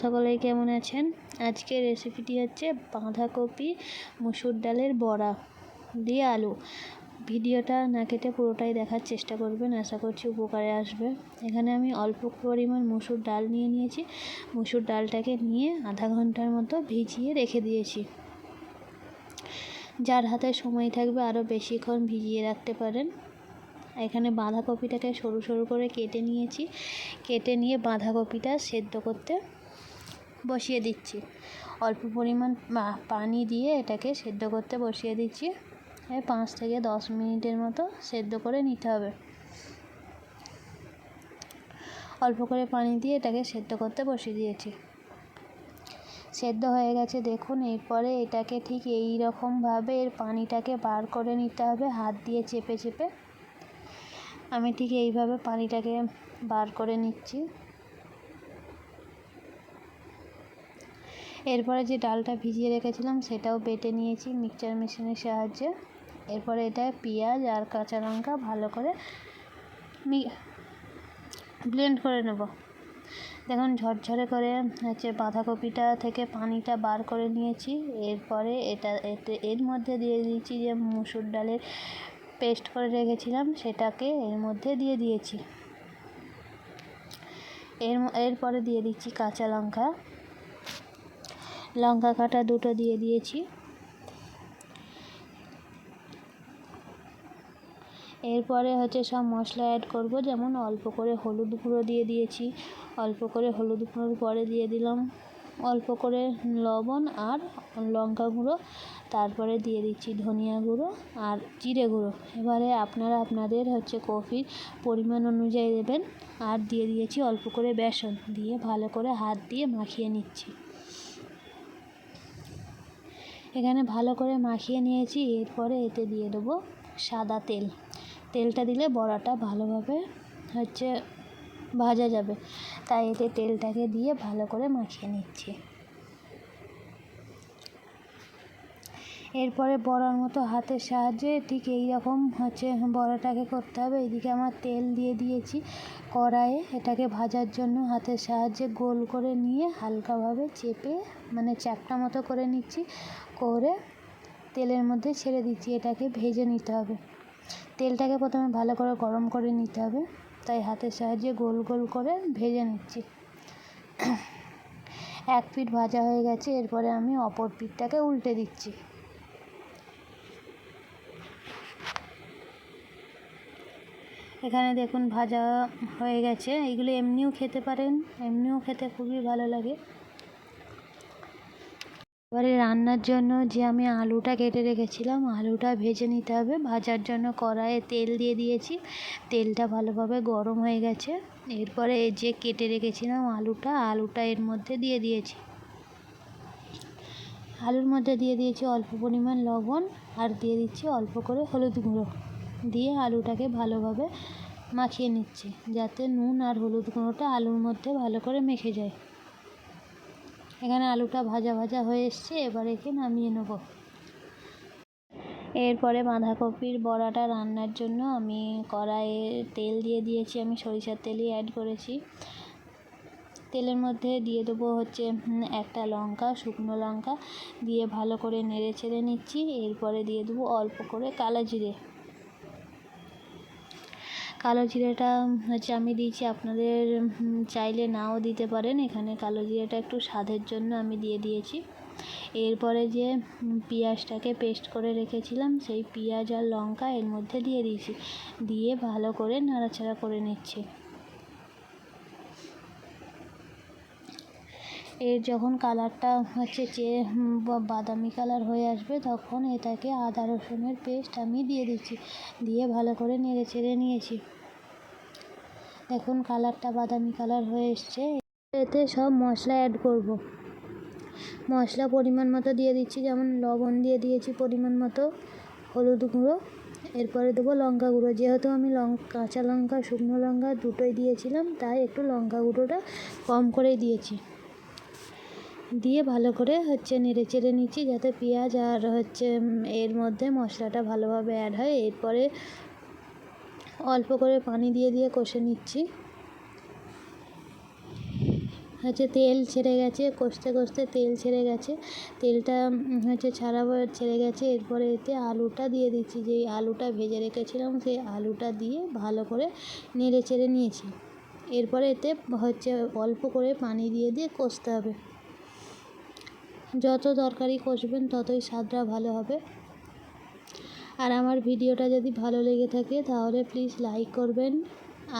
সকলেই কেমন আছেন? আজকের রেসিপিটি হচ্ছে বাঁধাকপি মুসুর ডালের বড়া দিয়ে আলু। ভিডিওটা না কেটে পুরোটাই দেখার চেষ্টা করবেন, আশা করছি উপকারে আসবে। এখানে আমি অল্প পরিমাণ মুসুর ডাল নিয়েছি। মুসুর ডালটাকে নিয়ে আধা ঘন্টার মতো ভিজিয়ে রেখে দিয়েছি। যার হাতে সময় থাকবে আরও বেশিক্ষণ ভিজিয়ে রাখতে পারেন। এখানে বাঁধাকপিটাকে সরু সরু করে কেটে নিয়েছি। কেটে নিয়ে বাঁধাকপিটা সেদ্ধ করতে বসিয়ে দিচ্ছি। অল্প পরিমাণ পানি দিয়ে এটাকে সেদ্ধ করতে বসিয়ে দিচ্ছি। 5 থেকে 10 মিনিটের মতো সেদ্ধ করে নিতে হবে। অল্প করে পানি দিয়ে এটাকে সেদ্ধ করতে বসিয়ে দিয়েছি। সেদ্ধ হয়ে গেছে দেখুন। এরপরে এটাকে ঠিক এই রকমভাবে এর পানিটাকে বার করে নিতে হবে হাত দিয়ে চেপে চেপে। আমি ঠিক এইভাবে পানিটাকে বার করে নিচ্ছি। এরপরে যে ডালটা ভিজিয়ে রেখেছিলাম সেটাও বেটে নিয়েছি মিক্সচার মেশিনের সাহায্যে। এরপরে এটা পেঁয়াজ আর কাঁচা লঙ্কা ভালো করে ব্লেন্ড করে নেব। দেখুন ঝরঝরে করে বাঁধাকপিটা থেকে পানিটা বার করে নিয়েছি। এরপরে এর মধ্যে দিয়ে দিয়েছি যে মুসুর ডালের পেস্ট করে রেখেছিলাম, সেটাকে এর মধ্যে দিয়ে দিয়েছি। এরপরে দিয়ে দিচ্ছি কাঁচা লঙ্কা কাটা 2টো দিয়ে দিয়েছি। এরপরে সব মশলা অ্যাড করব, যেমন অল্প করে হলুদ গুঁড়ো দিয়ে দিয়েছি। অল্প করে হলুদ গুঁড়োর পরে দিয়ে দিলাম অল্প করে লবণ আর লঙ্কা গুঁড়ো। তারপরে দিয়ে দিচ্ছি ধনিয়া গুঁড়ো আর জিরে গুঁড়ো। এবারে আপনারা আপনাদের কফির পরিমাণ অনুযায়ী দেবেন। আর দিয়ে দিয়েছি অল্প করে বেসন দিয়ে ভালো করে হাত দিয়ে মাখিয়ে নিচ্ছি। এখানে ভালো করে মাখিয়ে নিয়েছি। এরপরে এতে দিয়ে দেবো সাদা তেল। তেলটা দিলে বড়াটা ভালোভাবে ভাজা যাবে, তাই এতে তেলটাকে দিয়ে ভালো করে মাখিয়ে নিচ্ছি। এরপরে বড়ার মতো হাতের সাহায্যে ঠিক এই রকম বড়াটাকে করতে হবে। এদিকে আমার তেল দিয়ে দিয়েছি কড়াইয়ে। এটাকে ভাজার জন্য হাতের সাহায্যে গোল করে নিয়ে হালকাভাবে চেপে চ্যাপ্টা মতো করে নিচ্ছি। করে তেলের মধ্যে ছেড়ে দিচ্ছি। এটাকে ভেজে নিতে হবে। তেলটাকে প্রথমে ভালো করে গরম করে নিতে হবে, তাই হাতের সাহায্যে গোল গোল করে ভেজে নিচ্ছি। এক পিঠ ভাজা হয়ে গেছে। এরপরে আমি অপর পিঠটাকে উল্টে দিচ্ছি। এখানে দেখুন ভাজা হয়ে গেছে। এগুলো এমনিও খেতে পারেন, এমনিও খেতে খুবই ভালো লাগে। এবারে রান্নার জন্য যে আমি আলুটা কেটে রেখেছিলাম, আলুটা ভেজে নিতে হবে। ভাজার জন্য কড়াইয়ে তেল দিয়ে দিয়েছি। তেলটা ভালোভাবে গরম হয়ে গেছে। এরপরে যে কেটে রেখেছিলাম আলুটা এর মধ্যে দিয়ে দিয়েছি। আলুর মধ্যে দিয়ে দিয়েছি অল্প পরিমাণ লবণ আর দিয়ে দিচ্ছি অল্প করে হলুদ গুঁড়ো। দিয়ে আলুটাকে ভালোভাবে মাখিয়ে নিচ্ছি, যাতে নুন আর হলুদ গুঁড়োটা আলুর মধ্যে ভালো করে মেখে যায়। এখানে আলুটা ভাজা ভাজা হয়ে এসছে। এবার একে নামিয়ে নেব। এরপরে বাঁধাকপির বড়াটা রান্নার জন্য আমি কড়াইয়ে তেল দিয়ে দিয়েছি। আমি সরিষার তেলই অ্যাড করেছি। তেলের মধ্যে দিয়ে দেবো একটা লঙ্কা, শুকনো লঙ্কা দিয়ে ভালো করে নেড়ে চেড়ে নিচ্ছি। এরপরে দিয়ে দেবো অল্প করে কালো জিরে। কালো জিরেটা আমি দিয়েছি, আপনাদের চাইলে নাও দিতে পারেন। এখানে কালো জিরেটা একটু স্বাদের জন্য আমি দিয়ে দিয়েছি। এরপরে যে পেঁয়াজটাকে পেস্ট করে রেখেছিলাম, সেই পেঁয়াজ আর লঙ্কা এর মধ্যে দিয়ে দিয়েছি। দিয়ে ভালো করে নাড়াচাড়া করে নিচ্ছি। এর যখন কালারটা বাদামি কালার হয়ে আসবে, তখন এটাকে আদা রসুনের পেস্ট আমি দিয়ে দিচ্ছি। দিয়ে ভালো করে নেড়ে চেড়ে নিয়েছি। দেখুন কালারটা বাদামি কালার হয়ে এসছে। এতে সব মশলা অ্যাড করব। মশলা পরিমাণ মতো দিয়ে দিচ্ছি, যেমন লবণ দিয়ে দিয়েছি পরিমাণ মতো, হলুদ গুঁড়ো। এরপরে দেবো লঙ্কা গুঁড়ো। যেহেতু আমি কাঁচা লঙ্কা শুকনো লঙ্কা দুটোই দিয়েছিলাম, তাই একটু লঙ্কা গুঁড়োটা কম করেই দিয়েছি। দিয়ে ভালো করে নেড়ে চেড়ে নিচ্ছি, যাতে পেঁয়াজ আর এর মধ্যে মশলাটা ভালোভাবে অ্যাড হয়। এরপরে অল্প করে পানি দিয়ে কষে নিচ্ছি। তেল ছেড়ে গেছে, কষতে কষতে তেল ছেড়ে গেছে, তেলটা ছেড়ে গেছে। এরপরে এতে আলুটা দিয়ে দিচ্ছি, যেই আলুটা ভেজে রেখেছিলাম সেই আলুটা দিয়ে ভালো করে নেড়ে চেড়ে নিয়েছি। এরপরে এতে অল্প করে পানি দিয়ে দিয়ে কষতে হবে। যত তরকারি কষবেন ততই স্বাদটা ভালো হবে। আর আমার ভিডিওটা যদি ভালো লেগে থাকে তাহলে প্লিজ লাইক করবেন,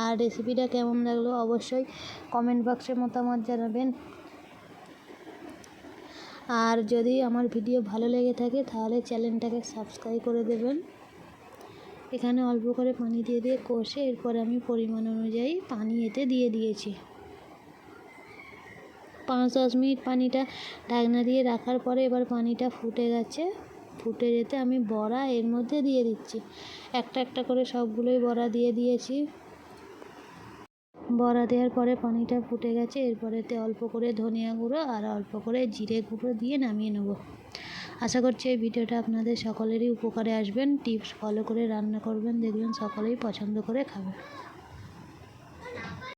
আর রেসিপিটা কেমন লাগলো অবশ্যই কমেন্ট বক্সে মতামত জানাবেন। আর যদি আমার ভিডিও ভালো লেগে থাকে তাহলে চ্যানেলটাকে সাবস্ক্রাইব করে দেবেন। এখানে অল্প করে পানি দিয়ে দিয়ে কষে এরপরে আমি পরিমাণ অনুযায়ী পানি এতে দিয়ে দিয়েছি। 5-10 মিনিট পানিটা ঢাকনা দিয়ে রাখার পরে এবার পানিটা ফুটে গেছে। ফুটে যেতে আমি বড়া এর মধ্যে দিয়ে দিচ্ছি। একটা একটা করে সবগুলোই বড়া দিয়ে দিয়েছি। বড়া দেওয়ার পরে পানিটা ফুটে গেছে। এরপরেতে অল্প করে ধনিয়া গুঁড়ো আর অল্প করে জিরে গুঁড়ো দিয়ে নামিয়ে নেব। আশা করছি এই ভিডিওটা আপনাদের সকলেরই উপকারে আসবেন। টিপস ফলো করে রান্না করবেন, দেখবেন সকলেই পছন্দ করে খাবে।